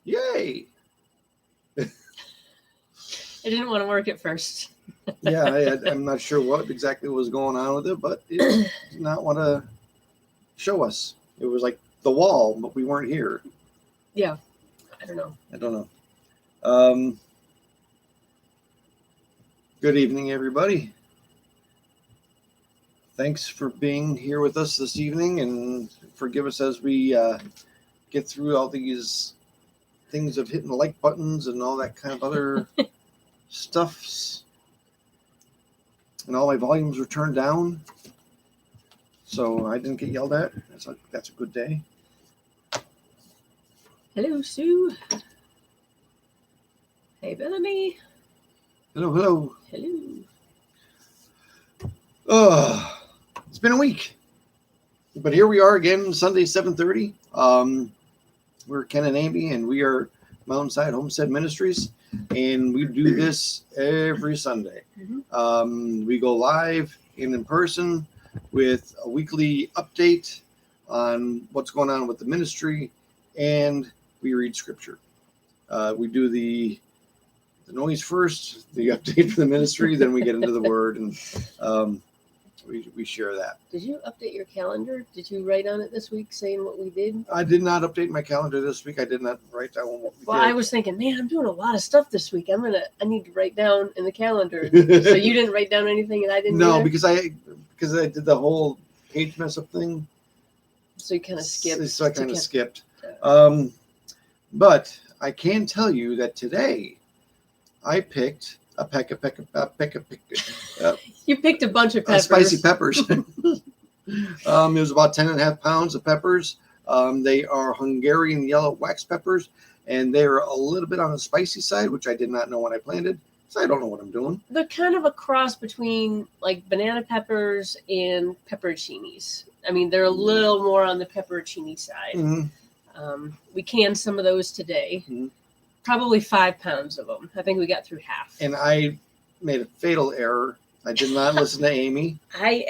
Yay! I didn't want to work at first. Yeah, I'm not sure what exactly was going on with it, but it did not want to show us. It was like the wall, but we weren't here. Yeah, I don't know. Good evening, everybody. Thanks for being here with us this evening, and forgive us as we get through all these things of hitting the like buttons and all that kind of other stuffs. And all my volumes were turned down, so I didn't get yelled at. That's a good day. Hello, Sue. Hey, Bellamy. Hello. Hello. It's been a week, but here we are again, Sunday, 7:30. We're Ken and Amy, and we are Mountainside Homestead Ministries, and we do this every Sunday. Mm-hmm. We go live and in person with a weekly update on what's going on with the ministry, and we read scripture. We do the noise first, the update for the ministry, then we get into the word, and we share that. Did you update your calendar? Did you write on it this week saying what we did? I did not update my calendar this week. I did not write down what we did. I was thinking, man, I'm doing a lot of stuff this week. I need to write down in the calendar. So you didn't write down anything, and I didn't. No, either? because I did the whole page mess up thing. So you kind of skipped. So I kind of skipped. But I can tell you that today I picked You picked a bunch of peppers. Spicy peppers. It was about 10.5 pounds of peppers. They are Hungarian yellow wax peppers, and they're a little bit on the spicy side, which I did not know when I planted. So I don't know what I'm doing. They're kind of a cross between like banana peppers and pepperoncinis. I mean, they're a little more on the pepperoncini side. Mm-hmm. We canned some of those today. Mm-hmm. Probably 5 pounds of them. I think we got through half. And I made a fatal error. I did not listen to Amy. I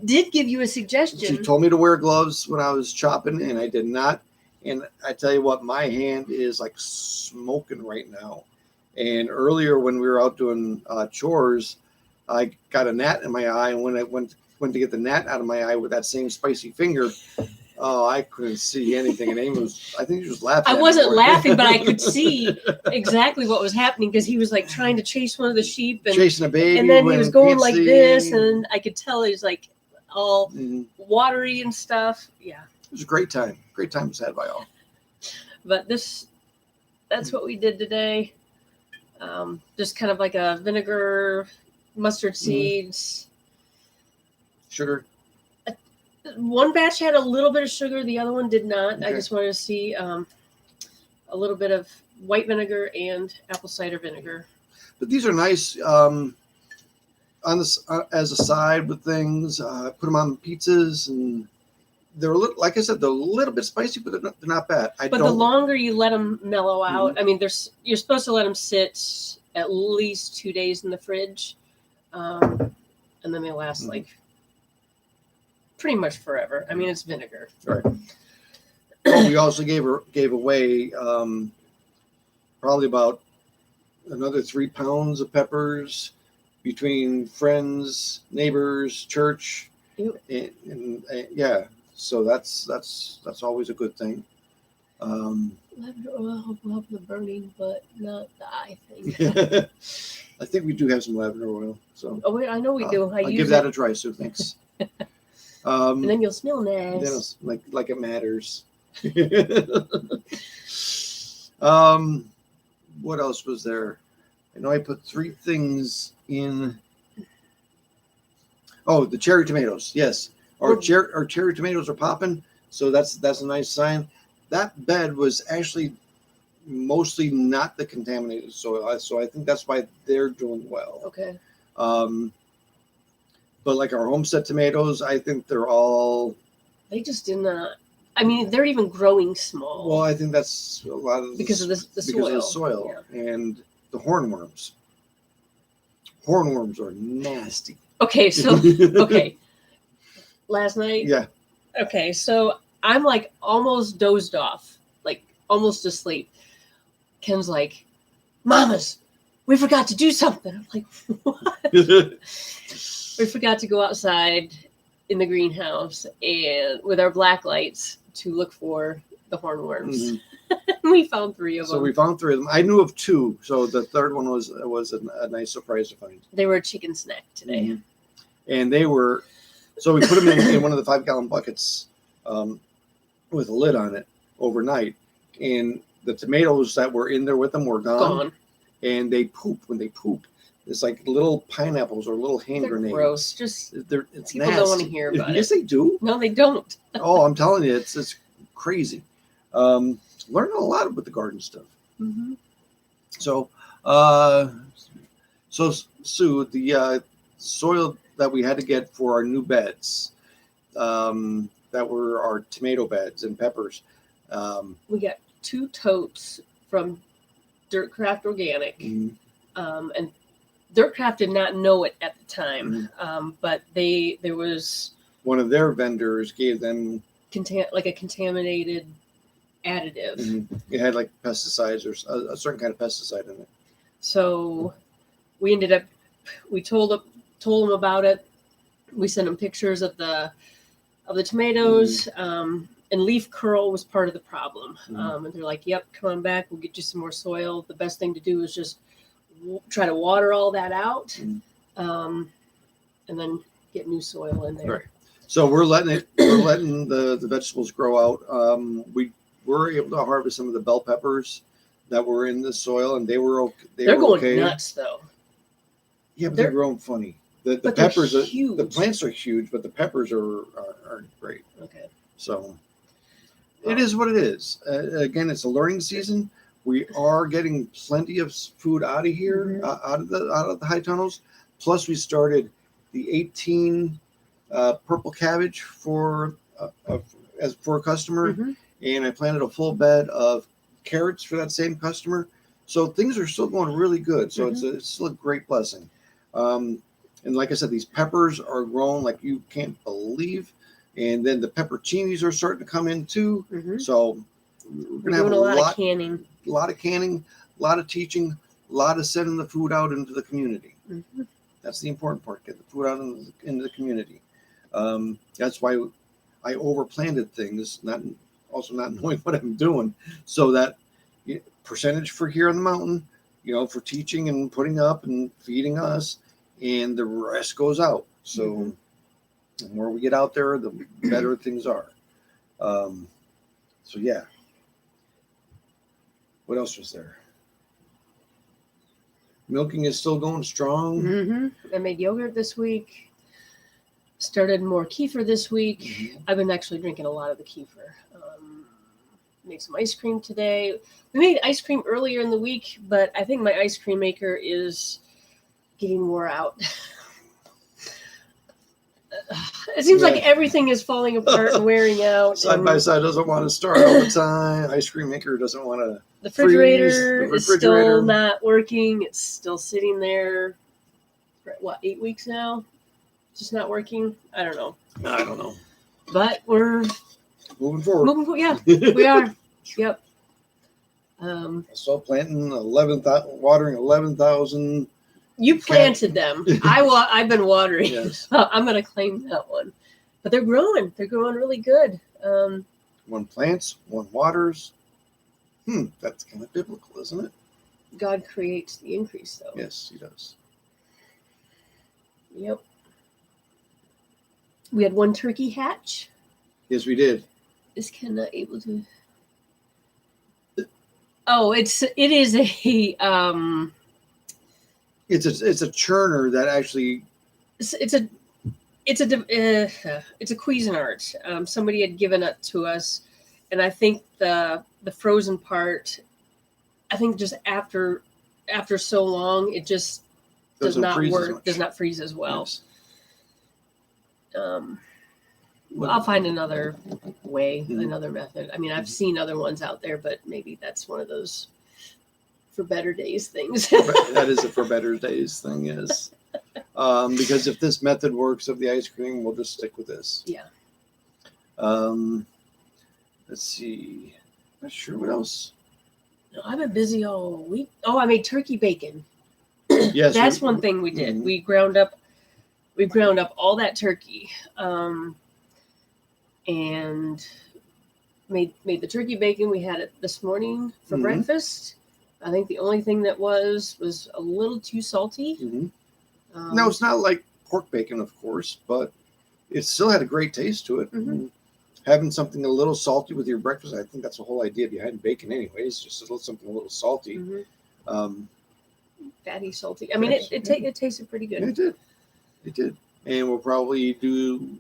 did give you a suggestion. She told me to wear gloves when I was chopping, and I did not. And I tell you what, my hand is like smoking right now. And earlier when we were out doing chores, I got a gnat in my eye, and when I went to get the gnat out of my eye with that same spicy finger, I couldn't see anything. And Amy I think she was laughing. I wasn't laughing, but I could see exactly what was happening because he was like trying to chase one of the sheep and chasing a baby. And then he was going like this, and I could tell he was like all watery and stuff. Yeah. It was a great time. Great time was had by all. But that's what we did today. Just kind of like a vinegar, mustard seeds. Sugar. One batch had a little bit of sugar. The other one did not. Okay. I just wanted to see a little bit of white vinegar and apple cider vinegar. But these are nice on this as a side with things. Put them on pizzas, and they're like I said, they're a little bit spicy, but they're not bad. The longer you let them mellow out, I mean, you're supposed to let them sit at least 2 days in the fridge, and then they last like pretty much forever. I mean, it's vinegar. Right. Well, we also gave away probably about another 3 pounds of peppers between friends, neighbors, church, and yeah. So that's always a good thing. Lavender oil will help the burning, but not the eye thing. I think we do have some lavender oil. So wait, I know we do. I'll give that a try, Sue. Thanks. And then you'll smell nice. Then like it matters. What else was there? I know I put 3 things in. Oh, the cherry tomatoes. Yes, our cherry tomatoes are popping. So that's a nice sign. That bed was actually mostly not the contaminated soil, so I think that's why they're doing well. Okay. But like our Homestead tomatoes, I think they're all. They just did not. I mean, they're even growing small. Well, I think that's a lot of because of the soil. Because of the soil and the hornworms. Hornworms are nasty. Okay, so last night. Yeah. Okay, so I'm like almost dozed off. Like almost asleep. Ken's like, "Mamas, we forgot to do something." I'm like, "What?" We forgot to go outside in the greenhouse and with our black lights to look for the hornworms. Mm-hmm. We found 3 of them. So we found 3 of them. I knew of 2, so the third one was a nice surprise to find. They were a chicken snack today. Mm-hmm. And they were, so we put them in one of the 5-gallon buckets with a lid on it overnight. And the tomatoes that were in there with them were gone. And they poop. When they poop, it's like little pineapples or little hand grenades. Gross. It's people nasty. Don't want to hear about it. Yes, they do. No, they don't. Oh, I'm telling you, it's crazy. Learning a lot with the garden stuff. Mm-hmm. So Sue, the soil that we had to get for our new beds, that were our tomato beds and peppers. We got 2 totes from Dirtcraft Organic, mm-hmm. And Dirtcraft did not know it at the time, mm-hmm. But there was one of their vendors gave them like a contaminated additive. Mm-hmm. It had like pesticides or a certain kind of pesticide in it. So we ended up, we told them about it. We sent them pictures of the tomatoes, mm-hmm. And leaf curl was part of the problem. Mm-hmm. And they're like, "Yep, come on back. We'll get you some more soil. The best thing to do is just try to water all that out, mm-hmm. And then get new soil in there." Right. So we're letting the vegetables grow out. We were able to harvest some of the bell peppers that were in the soil, and they were okay. They're going nuts, though. Yeah, but they're growing funny. The peppers are huge. The plants are huge, but the peppers are great. Okay. So it is what it is. Again, it's a learning season. We are getting plenty of food out of here, mm-hmm. out of the high tunnels. Plus, we started the 18 purple cabbage for a customer, mm-hmm. and I planted a full bed of carrots for that same customer. So things are still going really good. So mm-hmm. it's still a great blessing. And like I said, these peppers are growing like you can't believe. And then the pepperoncinis are starting to come in too. Mm-hmm. So we're going to have a lot of canning. A lot of canning, a lot of teaching, a lot of sending the food out into the community. Mm-hmm. That's the important part, get the food out into the community. That's why I overplanted things, not knowing what I'm doing, so that percentage for here on the mountain, for teaching and putting up and feeding us, and the rest goes out. So mm-hmm. the more we get out there, the better things are. So yeah. What else was there? Milking is still going strong. Mm-hmm. I made yogurt this week. Started more kefir this week. Mm-hmm. I've been actually drinking a lot of the kefir. Made some ice cream today. We made ice cream earlier in the week, but I think my ice cream maker is getting wore out. It seems like everything is falling apart and wearing out. Side by side doesn't want to start all the time. Ice cream maker doesn't want to. The refrigerator is still not working. It's still sitting there for 8 weeks now? Just not working? I don't know. But we're moving forward. Yeah, we are. Yep. So planting watering 11,000. You planted them. I've been watering. Yes. I'm going to claim that one. But they're growing. They're growing really good. One plants, one waters. That's kind of biblical, isn't it? God creates the increase, though. Yes, he does. Yep. We had one turkey hatch. Yes, we did. Is Ken not able to? Oh, it is a It's a churner that actually. It's a Cuisinart. Somebody had given it to us, and I think the frozen part, I think just after so long, it just does not work. Does not freeze as well. Yes. I'll find another way, another method. I mean, I've seen other ones out there, but maybe that's one of those for better days things. That is a for better days thing, yes. Because if this method works of the ice cream, we'll just stick with this. Yeah. Let's see. Not sure what else. No, I've been busy all week. Oh, I made turkey bacon. Yes, That's one thing we did. Mhm. We ground up all that turkey, and made the turkey bacon. We had it this morning for Mhm. breakfast. I think the only thing that was a little too salty. Mhm. No, it's not like pork bacon, of course, but it still had a great taste to it. Mhm. And having something a little salty with your breakfast, I think that's the whole idea behind bacon, anyways. Just something a little salty. Mhm. Um, Fatty, salty. I mean, Yes, it tasted pretty good. It did. It did. And we'll probably do.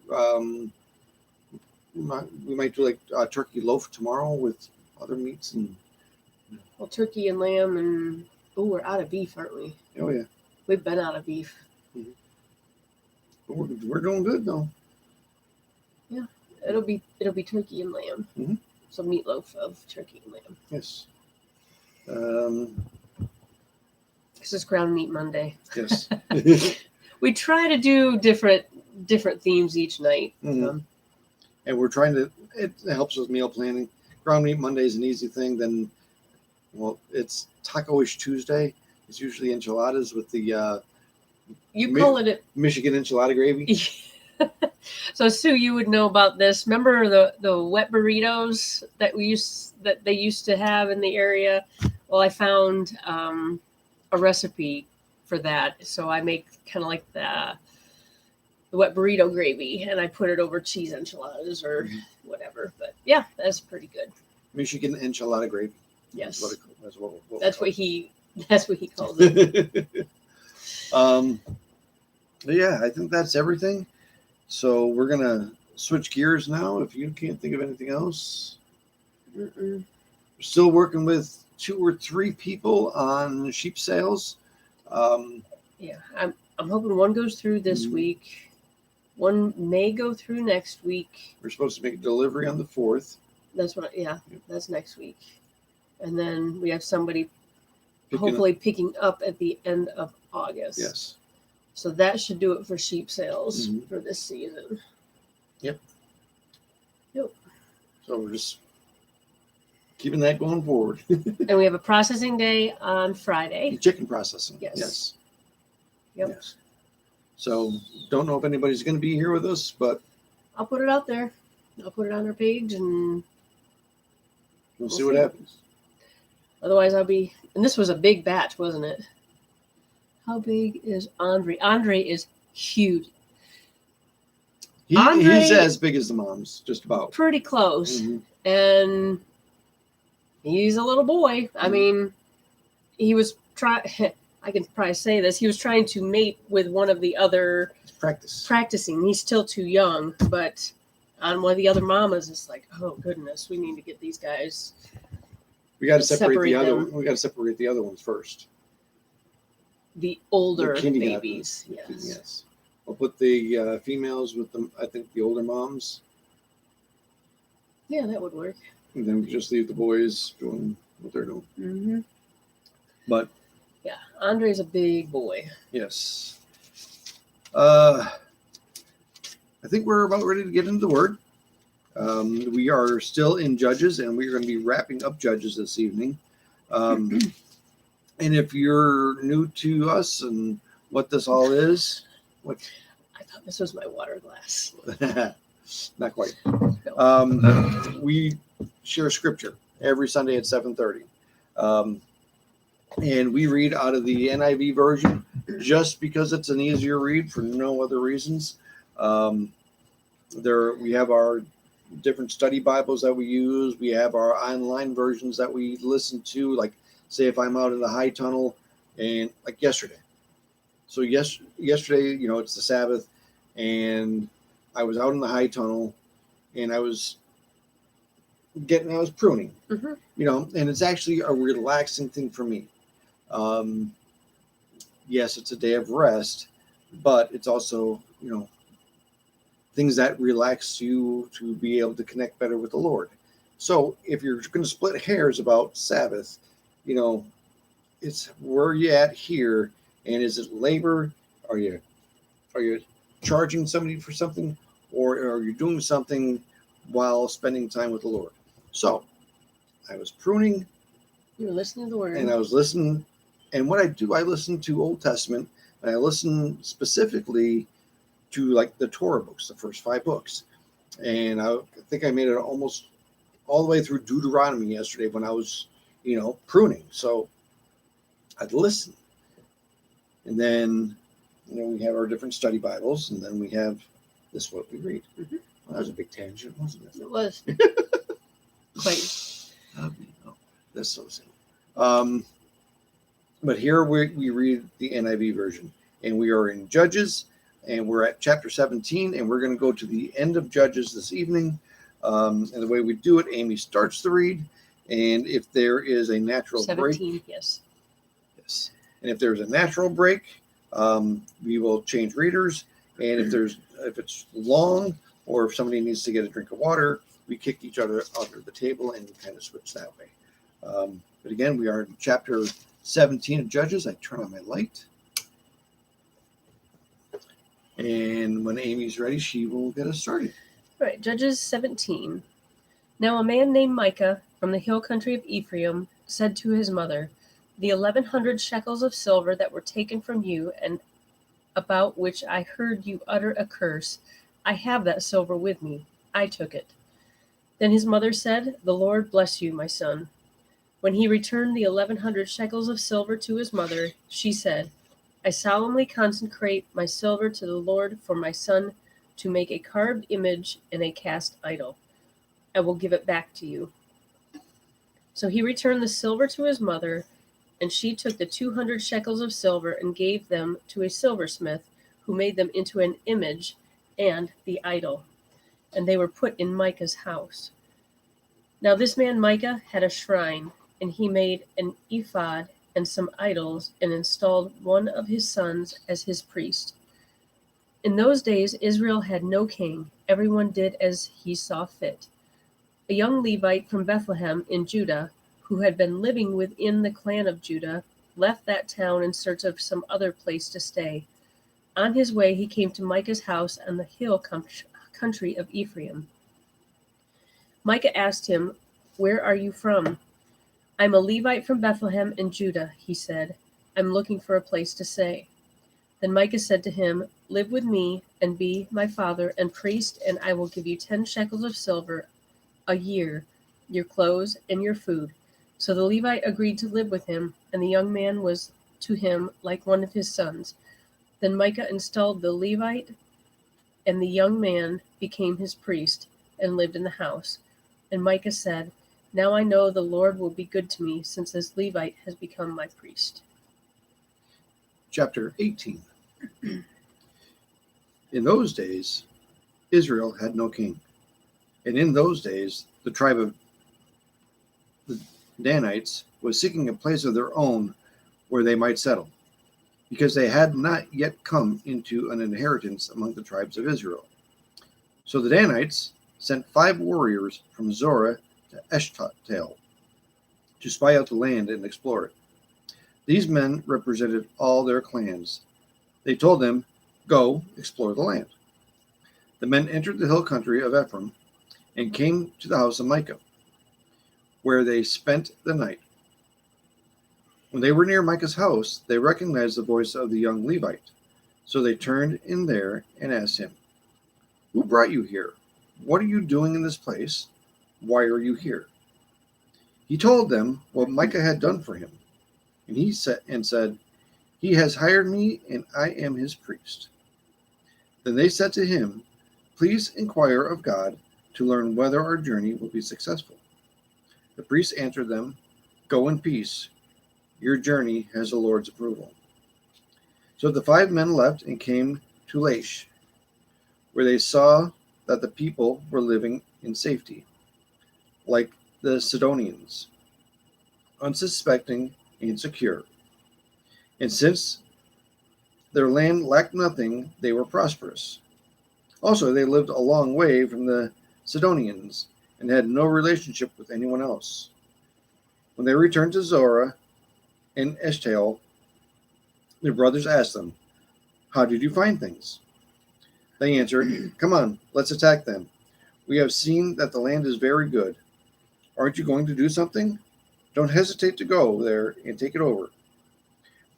We might do like a turkey loaf tomorrow with other meats and. Well, turkey and lamb, and we're out of beef, aren't we? Oh yeah, We've been out of beef. we're doing good though. It'll be turkey and lamb. Mhm. So meatloaf of turkey and lamb. Yes. This is Ground Meat Monday. Yes. We try to do different themes each night. Mhm. And we're trying to. It helps with meal planning. Ground Meat Monday is an easy thing. Then, well, it's Taco-ish Tuesday. It's usually enchiladas with the You call it Michigan enchilada gravy. So Sue, you would know about this. Remember the wet burritos that they used to have in the area? Well, I found a recipe for that. So I make kind of like the wet burrito gravy, and I put it over cheese enchiladas or whatever. But yeah, that's pretty good. Michigan enchilada gravy. Yes, That's what he calls it. But yeah, I think that's everything. So we're gonna switch gears now. If you can't think of anything else, Mm-mm. we're still working with 2 or 3 people on sheep sales. Yeah, I'm hoping one goes through this Mhm. week. One may go through next week. We're supposed to make a delivery on the 4th. That's that's next week. And then we have somebody Picking hopefully picking up at the end of August. Yes. So that should do it for sheep sales Mhm. for this season. Yep. Yep. So we're just keeping that going forward. And we have a processing day on Friday. Chicken processing. Yes. Yes. Yep. Yes. So don't know if anybody's going to be here with us, but I'll put it out there. I'll put it on our page, and we'll see what happens. Otherwise, I'll be. And this was a big batch, wasn't it? How big is Andre? Andre is huge. He's as big as the moms, just about. Pretty close. Mhm. And he's a little boy. I mean, he was I can probably say this. He was trying to mate with one of the other practicing. He's still too young, but on one of the other mamas, it's like, oh goodness, we need to get these guys. We got to separate the other. them. We got to separate the other ones first. The older The kindergarten. babies. Yes. Yes. We'll put the females with them. I think the older moms. Yeah, that would work. And then we just leave the boys doing what they're doing. Mm-hmm. But yeah, Andre's a big boy. yes. I think we're about ready to get into the word. We are still in Judges, and we're going to be wrapping up Judges this evening. And if you're new to us and what this all is, I thought this was my water glass. Not quite. No. We share scripture every Sunday at 7:30. And we read out of the NIV version just because it's an easier read for no other reasons. We have our different study Bibles that we use. We have our online versions that we listen to, like say if I'm out in the high tunnel and like yesterday. So yesterday, it's the Sabbath and I was out in the high tunnel and I was pruning, Mm-hmm. and it's actually a relaxing thing for me. Yes, it's a day of rest, but it's also, things that relax you to be able to connect better with the Lord. So if you're going to split hairs about Sabbath, it's where you at here, and is it labor? Are you charging somebody for something, or are you doing something while spending time with the Lord? So I was pruning. You were listening to the word. And I was listening. And what I do, I listen to Old Testament, and I listen specifically to like the Torah books, the first 5 books. And I think I made it almost all the way through Deuteronomy yesterday when I was, pruning. So I'd listen. And then, we have our different study Bibles, and then we have this, what we read. Mm-hmm. Well, that was a big tangent, wasn't it? It was. Quite. That's so silly. But here we read the NIV version, and we are in Judges, and we're at chapter 17, and we're going to go to the end of Judges this evening. And the way we do it, Amy starts the read, and if there is a natural 17, break, yes, and if there's a natural break, we will change readers. And if it's long, or if somebody needs to get a drink of water, we kick each other under the table and kind of switch that way. But again, we are in chapter 17 of Judges. I turn on my light. And when Amy's ready, she will get us started. All right, Judges 17. Now a man named Micah from the hill country of Ephraim said to his mother, "The 1,100 shekels of silver that were taken from you, and about which I heard you utter a curse, I have that silver with me. I took it." Then his mother said, "The Lord bless you, my son." When he returned the 1,100 shekels of silver to his mother, she said, "I solemnly consecrate my silver to the Lord for my son to make a carved image and a cast idol. I will give it back to you." So he returned the silver to his mother, and she took the 200 shekels of silver and gave them to a silversmith, who made them into an image and the idol. And they were put in Micah's house. Now this man Micah had a shrine, and he made an ephod and some idols, and installed one of his sons as his priest. In those days Israel had no king. Everyone did as he saw fit. A young Levite from Bethlehem in Judah, who had been living within the clan of Judah, left that town in search of some other place to stay. On his way he came to Micah's house on the hill country of Ephraim. Micah asked him, "Where are you from?" "I'm a Levite from Bethlehem in Judah," he said. "I'm looking for a place to stay." Then Micah said to him, "Live with me and be my father and priest, and I will give you 10 shekels of silver a year, your clothes and your food." So the Levite agreed to live with him, and the young man was to him like one of his sons. Then Micah installed the Levite, and the young man became his priest and lived in the house. And Micah said, "Now I know the Lord will be good to me, since this Levite has become my priest." Chapter 18. In those days, Israel had no king. And in those days, the tribe of the Danites was seeking a place of their own where they might settle, because they had not yet come into an inheritance among the tribes of Israel. So the Danites sent 5 warriors from Zorah to Eshtaol to spy out the land and explore it. These men represented all their clans. They told them, "Go explore the land." The men entered the hill country of Ephraim and came to the house of Micah, where they spent the night. When they were near Micah's house, they recognized the voice of the young Levite. So they turned in there and asked him, "Who brought you here? What are you doing in this place? Why are you here?" He told them what Micah had done for him, and he said, "He has hired me, and I am his priest." Then they said to him, "Please inquire of God to learn whether our journey will be successful." The priest answered them, "Go in peace. Your journey has the Lord's approval." So the 5 men left and came to Laish, where they saw that the people were living in safety, like the Sidonians, unsuspecting and secure. And since their land lacked nothing, they were prosperous. Also, they lived a long way from the Sidonians and had no relationship with anyone else. When they returned to Zorah and Eshtaol, their brothers asked them, "How did you find things?" They answered, "Come on, let's attack them. We have seen that the land is very good. Aren't you going to do something? Don't hesitate to go there and take it over.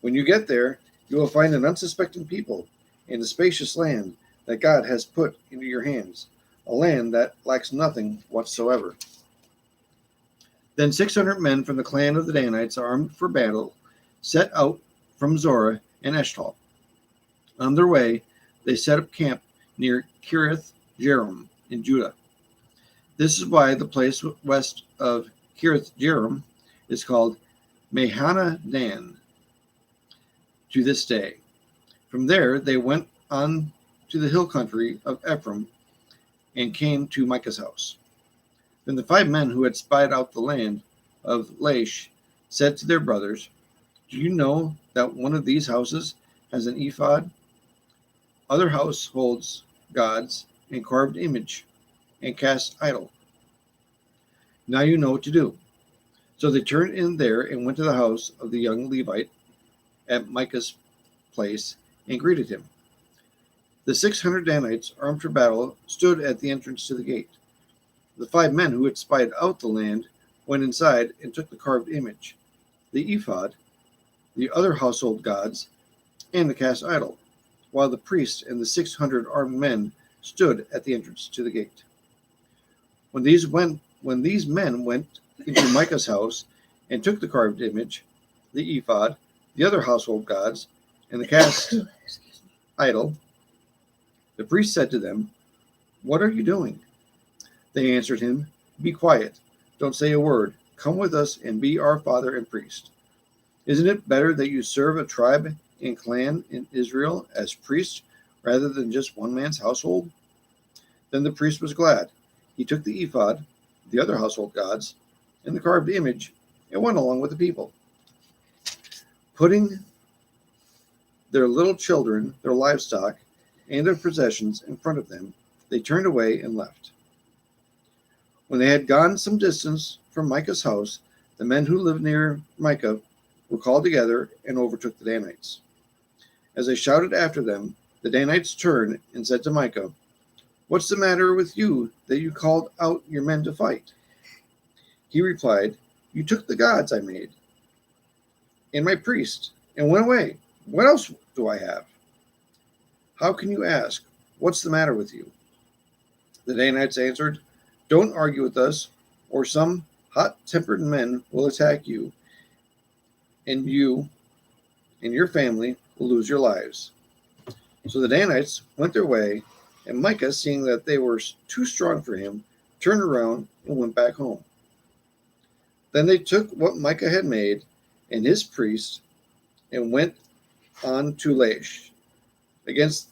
When you get there, you will find an unsuspecting people and a spacious land that God has put into your hands, a land that lacks nothing whatsoever. Then 600 men from the clan of the Danites, armed for battle, set out from Zorah and Eshtaol. On their way, they set up camp near Kiriath Jearim in Judah. This is why the place west of Kiriath Jearim is called Mahana Dan to this day. From there, they went on to the hill country of Ephraim and came to Micah's house. Then the 5 men who had spied out the land of Laish said to their brothers, "Do you know that one of these houses has an ephod, other households gods, and carved image, and cast idol? Now you know what to do." So they turned in there and went to the house of the young Levite at Micah's place and greeted him. The 600 Danites, armed for battle, stood at the entrance to the gate. The 5 men who had spied out the land went inside and took the carved image, the ephod, the other household gods, and the cast idol, while the priests and the 600 armed men stood at the entrance to the gate. When these men went into Micah's house and took the carved image, the ephod, the other household gods, and the cast idol, the priest said to them, "What are you doing?" They answered him, "Be quiet. Don't say a word. Come with us and be our father and priest. Isn't it better that you serve a tribe and clan in Israel as priests rather than just one man's household?" Then the priest was glad. He took the ephod, the other household gods, and the carved image, and went along with the people. Putting their little children, their livestock, and their possessions in front of them, they turned away and left. When they had gone some distance from Micah's house, the men who lived near Micah were called together and overtook the Danites. As they shouted after them, the Danites turned and said to Micah, "What's the matter with you that you called out your men to fight?" He replied, "You took the gods I made and my priest and went away. What else do I have? How can you ask, 'What's the matter with you?'" The Danites answered, "Don't argue with us, or some hot-tempered men will attack you, and you and your family will lose your lives." So the Danites went their way, and Micah, seeing that they were too strong for him, turned around and went back home. Then they took what Micah had made and his priest and went on to Laish against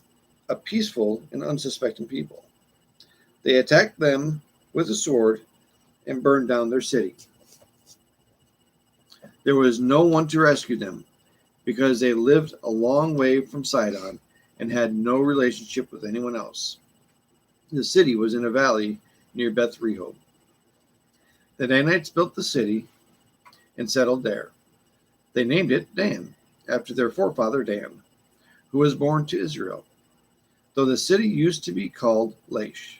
a peaceful and unsuspecting people. They attacked them with a sword and burned down their city. There was no one to rescue them because they lived a long way from Sidon and had no relationship with anyone else. The city was in a valley near Beth Rehob. The Danites built the city and settled there. They named it Dan, after their forefather Dan, who was born to Israel, though the city used to be called Laish.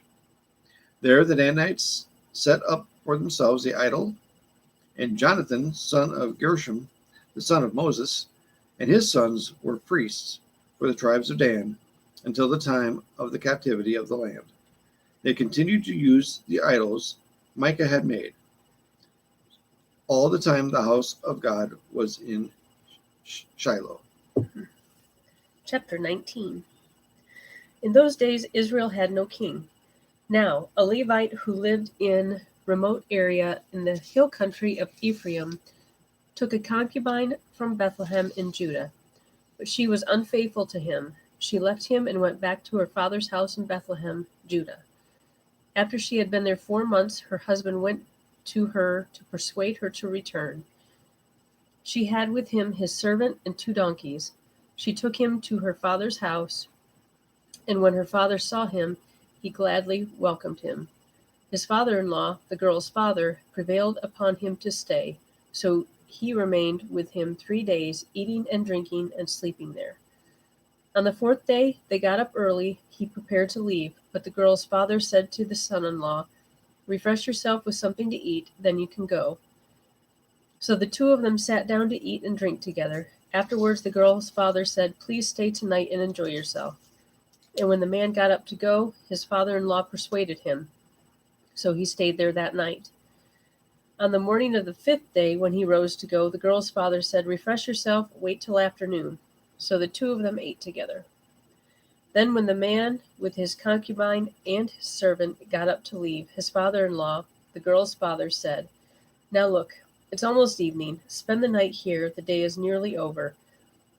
There the Danites set up for themselves the idol, and Jonathan, son of Gershom, the son of Moses, and his sons were priests for the tribes of Dan until the time of the captivity of the land. They continued to use the idols Micah had made all the time the house of God was in Shiloh. Chapter 19. In those days Israel had no king. Now a Levite who lived in remote area in the hill country of Ephraim took a concubine from Bethlehem in Judah, but she was unfaithful to him. She left him and went back to her father's house in Bethlehem, Judah. After she had been there 4 months, her husband went to her to persuade her to return. She had with him his servant and 2 donkeys. She took him to her father's house, and when her father saw him, he gladly welcomed him. His father-in-law, the girl's father, prevailed upon him to stay, so he remained with him 3 days, eating and drinking and sleeping there. On the 4th day, they got up early. He prepared to leave, but the girl's father said to the son-in-law, Refresh yourself with something to eat, then you can go." So the two of them sat down to eat and drink together. Afterwards, the girl's father said, "Please stay tonight and enjoy yourself." And when the man got up to go, his father-in-law persuaded him. So he stayed there that night. On the morning of the 5th day, when he rose to go, the girl's father said, "Refresh yourself, wait till afternoon." So the two of them ate together. Then when the man with his concubine and his servant got up to leave, his father-in-law, the girl's father, said, "Now look, it's almost evening. Spend the night here. The day is nearly over.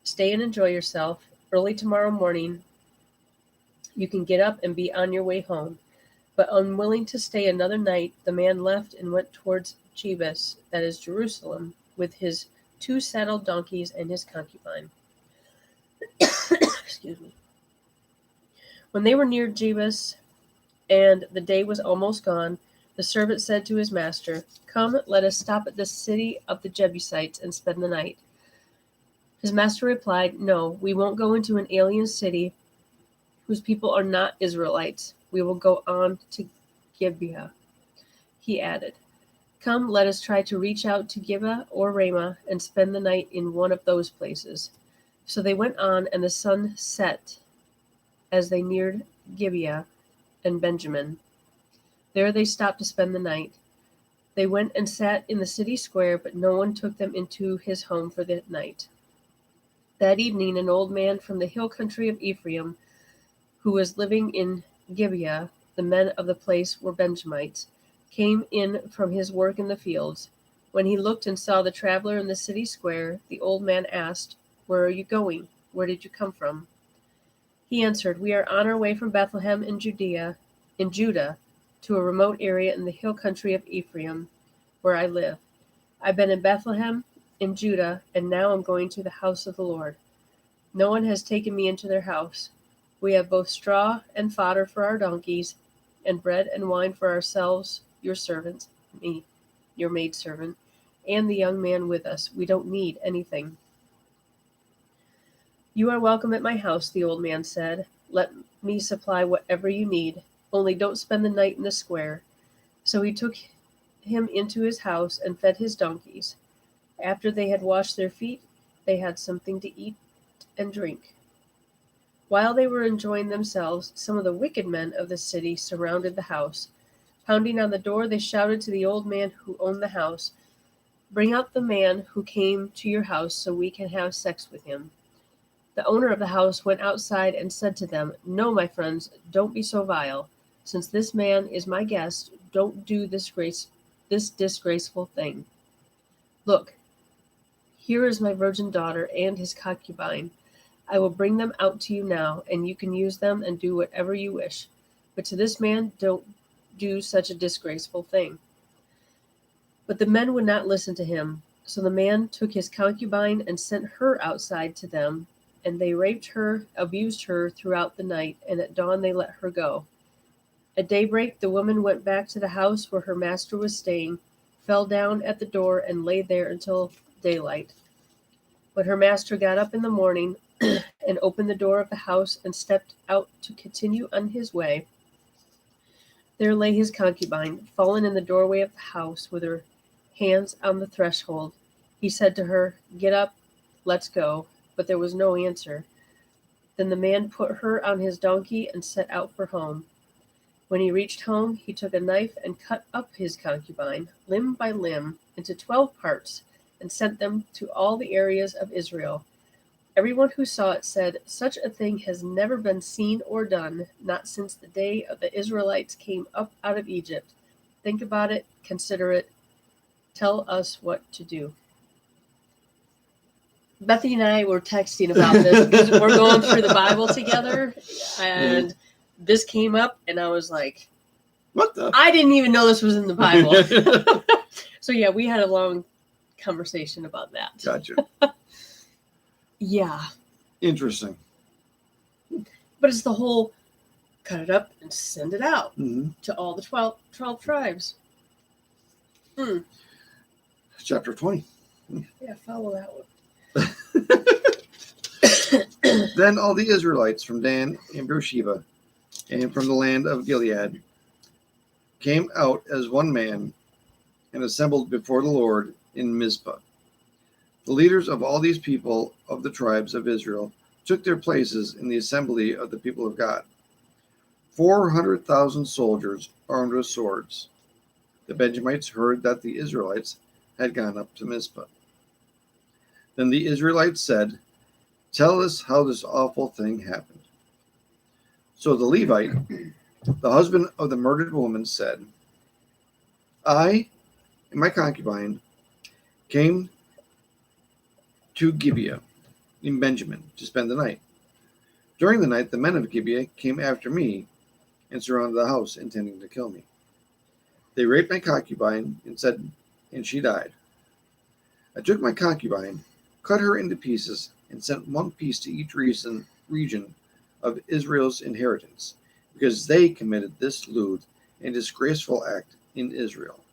Stay and enjoy yourself. Early tomorrow morning, you can get up and be on your way home." But unwilling to stay another night, the man left and went towards Jebus, that is Jerusalem, with his 2 saddled donkeys and his concubine. Excuse me. When they were near Jebus, and the day was almost gone, the servant said to his master, "Come, let us stop at the city of the Jebusites and spend the night." His master replied, "No, we won't go into an alien city whose people are not Israelites. We will go on to Gibeah." He added, "Come, let us try to reach out to Gibeah or Ramah and spend the night in one of those places." So they went on, and the sun set as they neared Gibeah and Benjamin. There they stopped to spend the night. They went and sat in the city square, but no one took them into his home for the night. That evening, an old man from the hill country of Ephraim, who was living in Gibeah, the men of the place were Benjamites, came in from his work in the fields. When he looked and saw the traveler in the city square, the old man asked, "Where are you going? Where did you come from?" He answered, "We are on our way from Bethlehem in Judah, to a remote area in the hill country of Ephraim, where I live. I've been in Bethlehem in Judah, and now I'm going to the house of the Lord. No one has taken me into their house. We have both straw and fodder for our donkeys, and bread and wine for ourselves, your servants, me, your maidservant, and the young man with us. We don't need anything." "You are welcome at my house," the old man said. "Let me supply whatever you need. Only don't spend the night in the square." So he took him into his house and fed his donkeys. After they had washed their feet, they had something to eat and drink. While they were enjoying themselves, some of the wicked men of the city surrounded the house. Pounding on the door, they shouted to the old man who owned the house, "Bring out the man who came to your house so we can have sex with him." The owner of the house went outside and said to them, "No, my friends, don't be so vile. Since this man is my guest, don't do this disgraceful thing. Look, here is my virgin daughter and his concubine. I will bring them out to you now, and you can use them and do whatever you wish. But to this man, don't do such a disgraceful thing." But the men would not listen to him. So the man took his concubine and sent her outside to them, and they raped her, abused her throughout the night, and at dawn they let her go. At daybreak, the woman went back to the house where her master was staying, fell down at the door, and lay there until daylight. When her master got up in the morning and opened the door of the house and stepped out to continue on his way, there lay his concubine, fallen in the doorway of the house with her hands on the threshold. He said to her, "Get up, let's go." But there was no answer. Then the man put her on his donkey and set out for home. When he reached home, he took a knife and cut up his concubine, limb by limb, into 12 parts, and sent them to all the areas of Israel. Everyone who saw it said, "Such a thing has never been seen or done, not since the day of the Israelites came up out of Egypt. Think about it, consider it, tell us what to do." Bethany and I were texting about this because we're going through the Bible together, and this came up, and I was like, "What the?" I didn't even know this was in the Bible. So yeah, we had a long conversation about that. Gotcha. Yeah. Interesting. But it's the whole cut it up and send it out to all the 12 tribes. Chapter 20. Yeah, follow that one. Then all the Israelites from Dan and Beersheba and from the land of Gilead came out as one man and assembled before the Lord in Mizpah. The leaders of all these people of the tribes of Israel took their places in the assembly of the people of God. 400,000 soldiers armed with swords. The Benjamites heard that the Israelites had gone up to Mizpah. Then the Israelites said, "Tell us how this awful thing happened." So the Levite, the husband of the murdered woman, said, "I and my concubine came to Gibeah in Benjamin to spend the night. During the night, the men of Gibeah came after me and surrounded the house, intending to kill me. They raped my concubine and she died. I took my concubine, cut her into pieces, and sent one piece to each region of Israel's inheritance, because they committed this lewd and disgraceful act in Israel.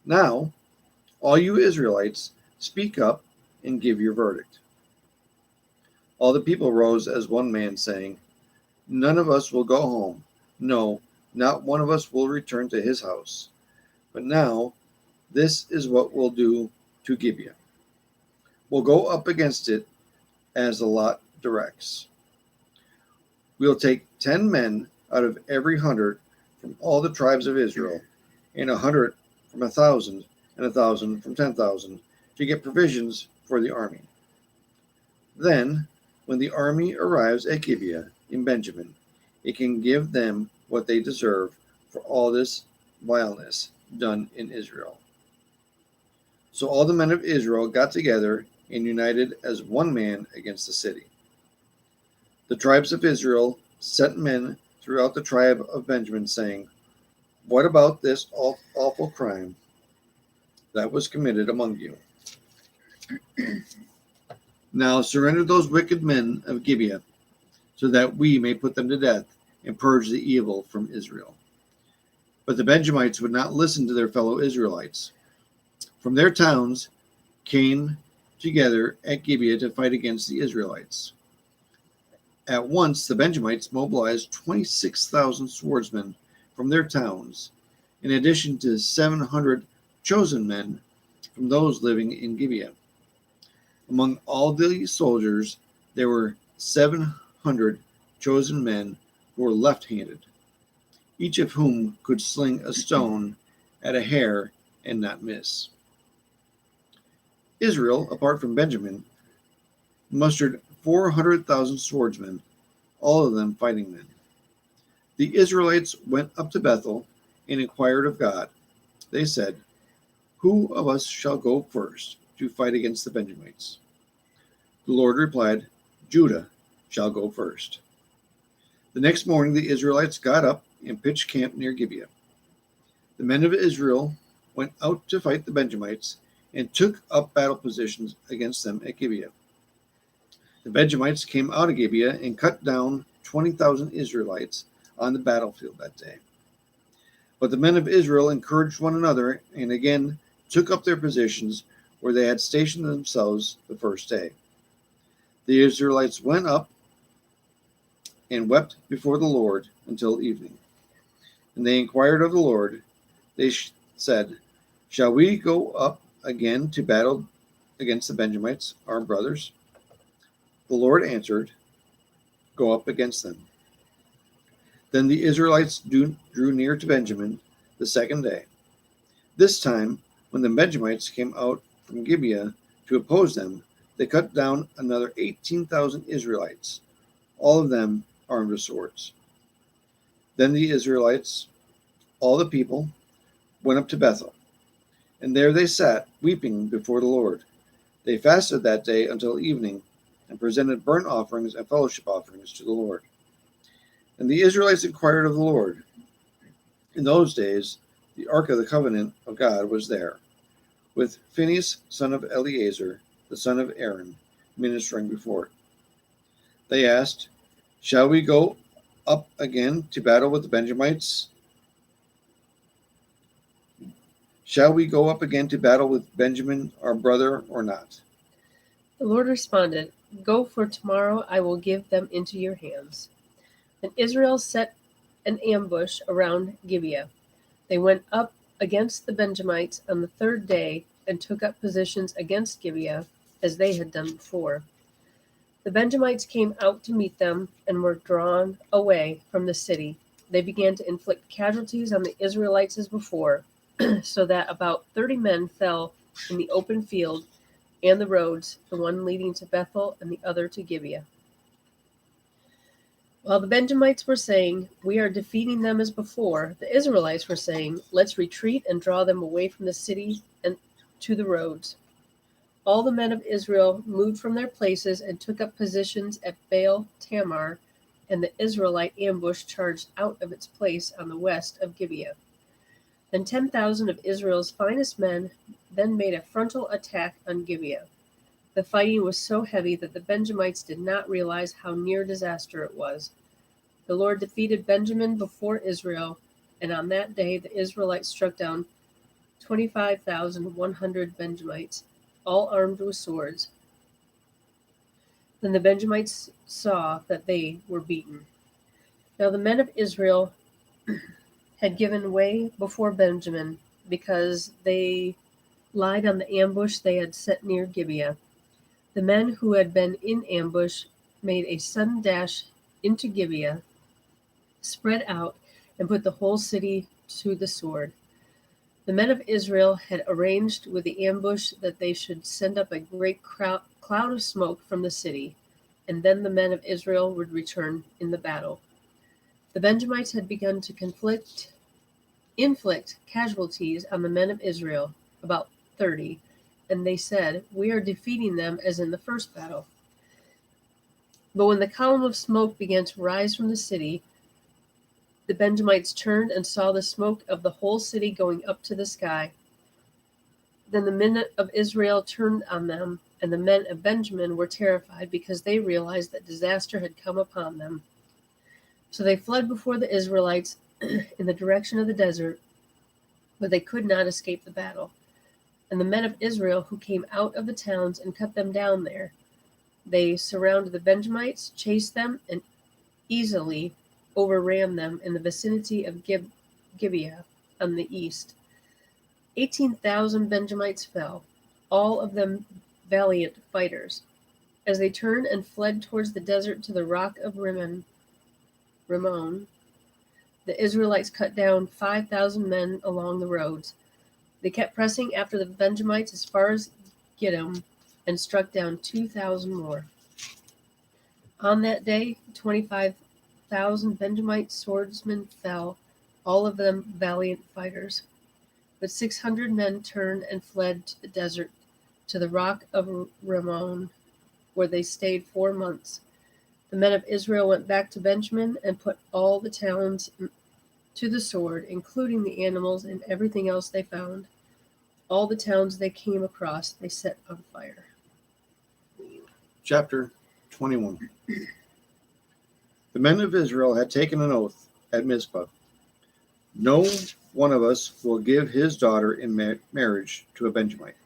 Now, all you Israelites, speak up and give your verdict." All the people rose as one man, saying, "None of us will go home. No, not one of us will return to his house. But now, this is what we'll do to Gibeah. We'll go up against it as the lot directs. We'll take 10 men out of every 100 from all the tribes of Israel, and 100 from 1,000, and 1,000 from 10,000, to get provisions for the army. Then, when the army arrives at Gibeah in Benjamin, it can give them what they deserve for all this vileness done in Israel." So all the men of Israel got together and united as one man against the city. The tribes of Israel sent men throughout the tribe of Benjamin, saying, "What about this awful crime that was committed among you? Now surrender those wicked men of Gibeah, so that we may put them to death and purge the evil from Israel." But the Benjamites would not listen to their fellow Israelites. From their towns came together at Gibeah to fight against the Israelites. At once the Benjamites mobilized 26,000 swordsmen from their towns, in addition to 700 chosen men from those living in Gibeah. Among all the soldiers, there were 700 chosen men who were left-handed, each of whom could sling a stone at a hair and not miss. Israel, apart from Benjamin, mustered 400,000 swordsmen, all of them fighting men. The Israelites went up to Bethel and inquired of God. They said, "Who of us shall go first to fight against the Benjamites?" The Lord replied, "Judah shall go first." The next morning the Israelites got up and pitched camp near Gibeah. The men of Israel went out to fight the Benjamites and took up battle positions against them at Gibeah. The Benjamites came out of Gibeah and cut down 20,000 Israelites on the battlefield that day. But the men of Israel encouraged one another and again took up their positions where they had stationed themselves the first day. The Israelites went up and wept before the Lord until evening. And they inquired of the Lord. They said, "Shall we go up again to battle against the Benjamites, our brothers?" The Lord answered, "Go up against them." Then the Israelites drew near to Benjamin the second day. This time, when the Benjamites came out from Gibeah to oppose them, they cut down another 18,000 Israelites, all of them armed with swords. Then the Israelites, all the people, went up to Bethel, and there they sat, weeping before the Lord. They fasted that day until evening, and presented burnt offerings and fellowship offerings to the Lord. And the Israelites inquired of the Lord. In those days, the ark of the covenant of God was there, with Phinehas, son of Eleazar, the son of Aaron, ministering before it. They asked, "Shall we go up again to battle with the Benjamites? Shall we go up again to battle with Benjamin, our brother, or not?" The Lord responded, "Go, for tomorrow I will give them into your hands." Then Israel set an ambush around Gibeah. They went up against the Benjamites on the third day and took up positions against Gibeah, as they had done before. The Benjamites came out to meet them and were drawn away from the city. They began to inflict casualties on the Israelites as before, so that about 30 men fell in the open field and the roads, the one leading to Bethel and the other to Gibeah. While the Benjamites were saying, "We are defeating them as before," the Israelites were saying, "Let's retreat and draw them away from the city and to the roads." All the men of Israel moved from their places and took up positions at Baal Tamar, and the Israelite ambush charged out of its place on the west of Gibeah. Then 10,000 of Israel's finest men then made a frontal attack on Gibeah. The fighting was so heavy that the Benjamites did not realize how near disaster it was. The Lord defeated Benjamin before Israel, and on that day the Israelites struck down 25,100 Benjamites, all armed with swords. Then the Benjamites saw that they were beaten. Now the men of Israel had given way before Benjamin, because they lied on the ambush they had set near Gibeah. The men who had been in ambush made a sudden dash into Gibeah, spread out, and put the whole city to the sword. The men of Israel had arranged with the ambush that they should send up a great cloud of smoke from the city, and then the men of Israel would return in the battle. The Benjamites had begun to inflict casualties on the men of Israel, about 30, and they said, "We are defeating them as in the first battle." But when the column of smoke began to rise from the city, the Benjamites turned and saw the smoke of the whole city going up to the sky. Then the men of Israel turned on them, and the men of Benjamin were terrified because they realized that disaster had come upon them. So they fled before the Israelites in the direction of the desert, but they could not escape the battle. And the men of Israel who came out of the towns and cut them down there, they surrounded the Benjamites, chased them, and easily overran them in the vicinity of Gibeah on the east. 18,000 Benjamites fell, all of them valiant fighters. As they turned and fled towards the desert to the rock of Rimmon, the Israelites cut down 5,000 men along the roads. They kept pressing after the Benjamites as far as Gidom and struck down 2,000 more. On that day, 25,000 Benjamite swordsmen fell, all of them valiant fighters. But 600 men turned and fled to the desert, to the rock of Rimmon, where they stayed 4 months. The men of Israel went back to Benjamin and put all the towns to the sword, including the animals and everything else they found. All the towns they came across, they set on fire. Chapter 21. The men of Israel had taken an oath at Mizpah. No one of us will give his daughter in marriage to a Benjamite.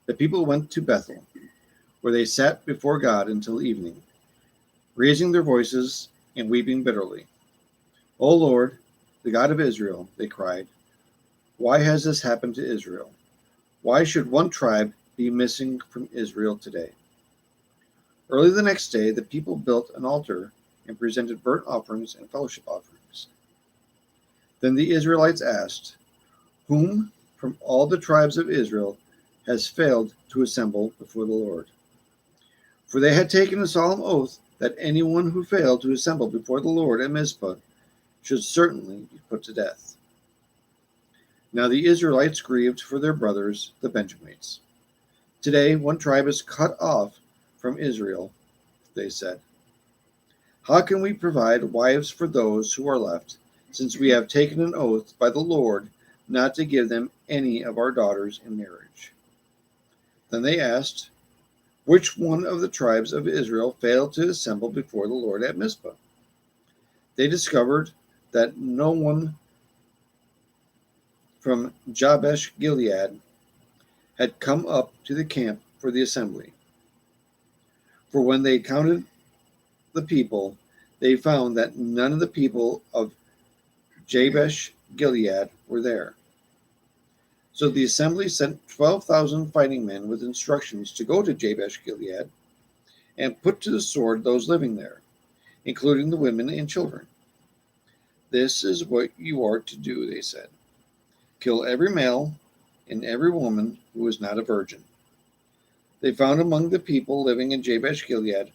The people went to Bethel, where they sat before God until evening, raising their voices and weeping bitterly. "O Lord, the God of Israel," they cried, "why has this happened to Israel? Why should one tribe be missing from Israel today?" Early the next day, the people built an altar and presented burnt offerings and fellowship offerings. Then the Israelites asked, "Whom from all the tribes of Israel has failed to assemble before the Lord?" For they had taken a solemn oath that anyone who failed to assemble before the Lord at Mizpah should certainly be put to death. Now the Israelites grieved for their brothers, the Benjamites. "Today one tribe is cut off from Israel," they said. "How can we provide wives for those who are left, since we have taken an oath by the Lord not to give them any of our daughters in marriage?" Then they asked, "Which one of the tribes of Israel failed to assemble before the Lord at Mizpah?" They discovered that no one from Jabesh Gilead had come up to the camp for the assembly. For when they counted the people, they found that none of the people of Jabesh Gilead were there. So the assembly sent 12,000 fighting men with instructions to go to Jabesh Gilead and put to the sword those living there, including the women and children. This is what you are to do, they said. Kill every male and every woman who is not a virgin. They found among the people living in Jabesh Gilead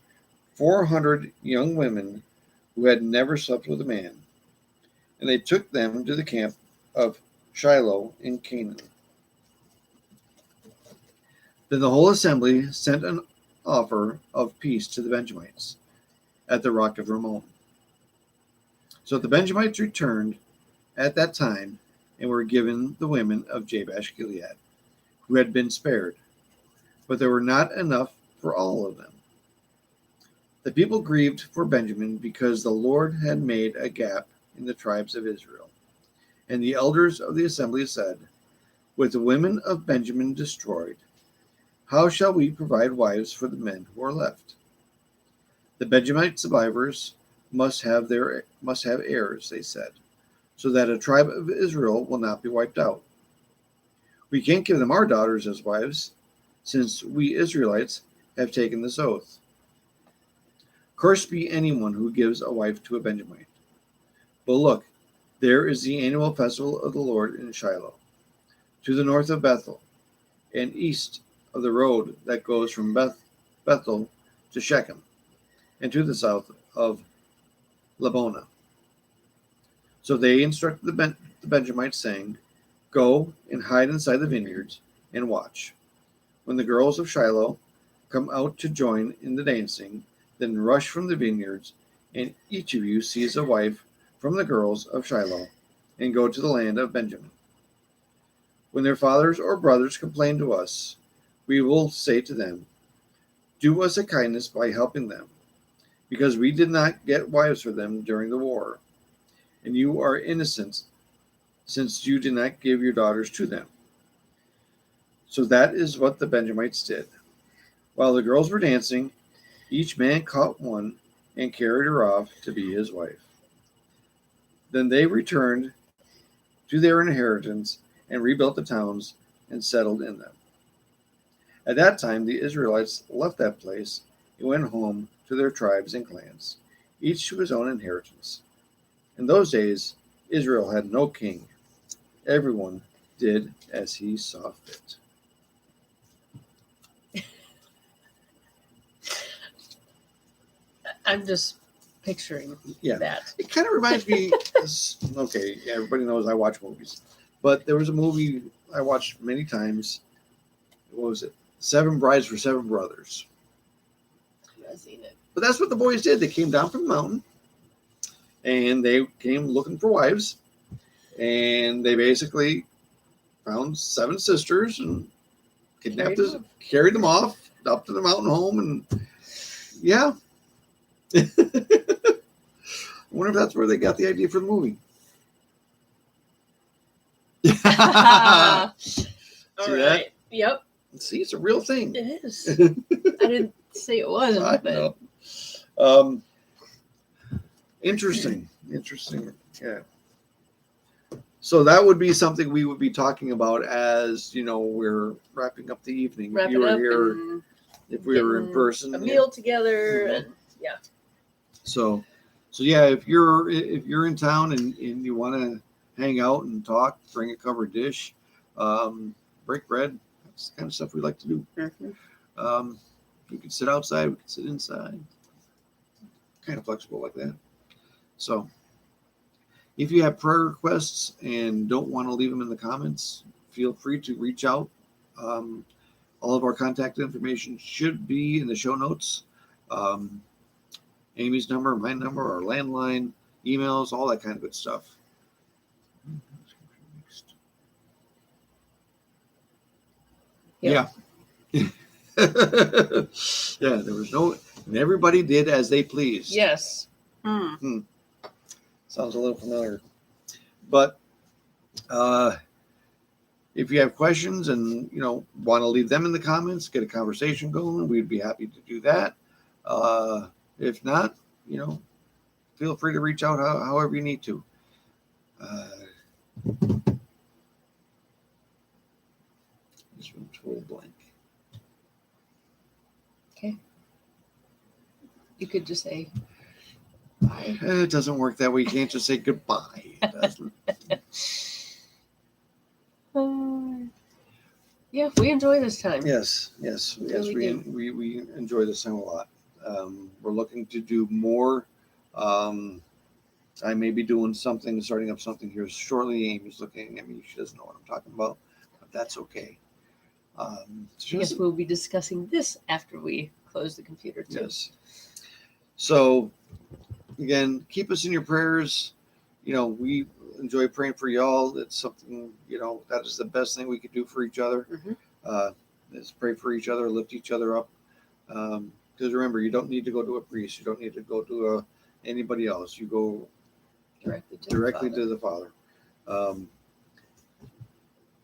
400 young women who had never slept with a man, and they took them to the camp of Shiloh in Canaan. Then the whole assembly sent an offer of peace to the Benjamites at the rock of Rimmon. So the Benjamites returned at that time and were given the women of Jabesh Gilead, who had been spared, but there were not enough for all of them. The people grieved for Benjamin because the Lord had made a gap in the tribes of Israel. And the elders of the assembly said, with the women of Benjamin destroyed, how shall we provide wives for the men who are left? The Benjamite survivors must have heirs, they said, so that a tribe of Israel will not be wiped out. We can't give them our daughters as wives, since we Israelites have taken this oath. Cursed be anyone who gives a wife to a Benjamite. But look, there is the annual festival of the Lord in Shiloh, to the north of Bethel, and east of the road that goes from Bethel to Shechem, and to the south of Lebonah. So they instructed the Benjamites, saying, go and hide inside the vineyards and watch. When the girls of Shiloh come out to join in the dancing, then rush from the vineyards, and each of you seize a wife from the girls of Shiloh, and go to the land of Benjamin. When their fathers or brothers complain to us, we will say to them, do us a kindness by helping them, because we did not get wives for them during the war, and you are innocent, since you did not give your daughters to them. So that is what the Benjamites did. While the girls were dancing, each man caught one and carried her off to be his wife. Then they returned to their inheritance and rebuilt the towns and settled in them. At that time, the Israelites left that place and went home to their tribes and clans, each to his own inheritance. In those days, Israel had no king. Everyone did as he saw fit. I'm just picturing that. It kind of reminds me, okay, everybody knows I watch movies, but there was a movie I watched many times. What was it? 7 Brides for 7 Brothers. I've seen it. But that's what the boys did. They came down from the mountain, and they came looking for wives, and they basically found 7 sisters and carried them off up to the mountain home, and yeah. I wonder if that's where they got the idea for the movie. All right. That? Yep. See, it's a real thing. It is. I didn't say it wasn't. I know. Interesting. Yeah. So that would be something we would be talking about as, we're wrapping up the evening. If you were here, if we were in person. A meal together, and yeah. So yeah, if you're in town and you want to hang out and talk, bring a covered dish, break bread. That's the kind of stuff we like to do. Mm-hmm. We can sit outside, we can sit inside. Kind of flexible like that. So if you have prayer requests and don't want to leave them in the comments, feel free to reach out. All of our contact information should be in the show notes. Amy's number, my number, our landline, emails, all that kind of good stuff. Yep. Yeah. Yeah, there was and everybody did as they pleased. Yes. Sounds a little familiar. But if you have questions and, want to leave them in the comments, get a conversation going, we'd be happy to do that. If not, feel free to reach out however you need to. This one's total blank. Okay. You could just say bye. It doesn't work that way. You can't just say goodbye. It doesn't. Yeah, we enjoy this time. Yes. We enjoy this time a lot. We're looking to do more. I may be doing something, starting up something here shortly. Amy's looking at me. She doesn't know what I'm talking about, but that's okay. Yes, we'll be discussing this after we close the computer too. Yes. So, again, keep us in your prayers. We enjoy praying for y'all. It's something, that is the best thing we could do for each other. Is pray for each other, lift each other up. Because remember, you don't need to go to a priest. You don't need to go to anybody else. You go directly to the Father.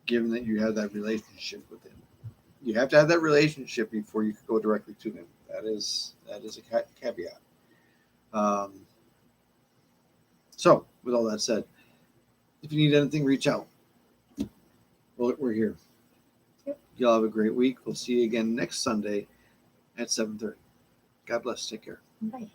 Given that you have that relationship with Him, you have to have that relationship before you can go directly to Him. That is a caveat. So, with all that said, if you need anything, reach out. We're here. Yep. Y'all have a great week. We'll see you again next Sunday at 7:30. God bless. Take care. Bye.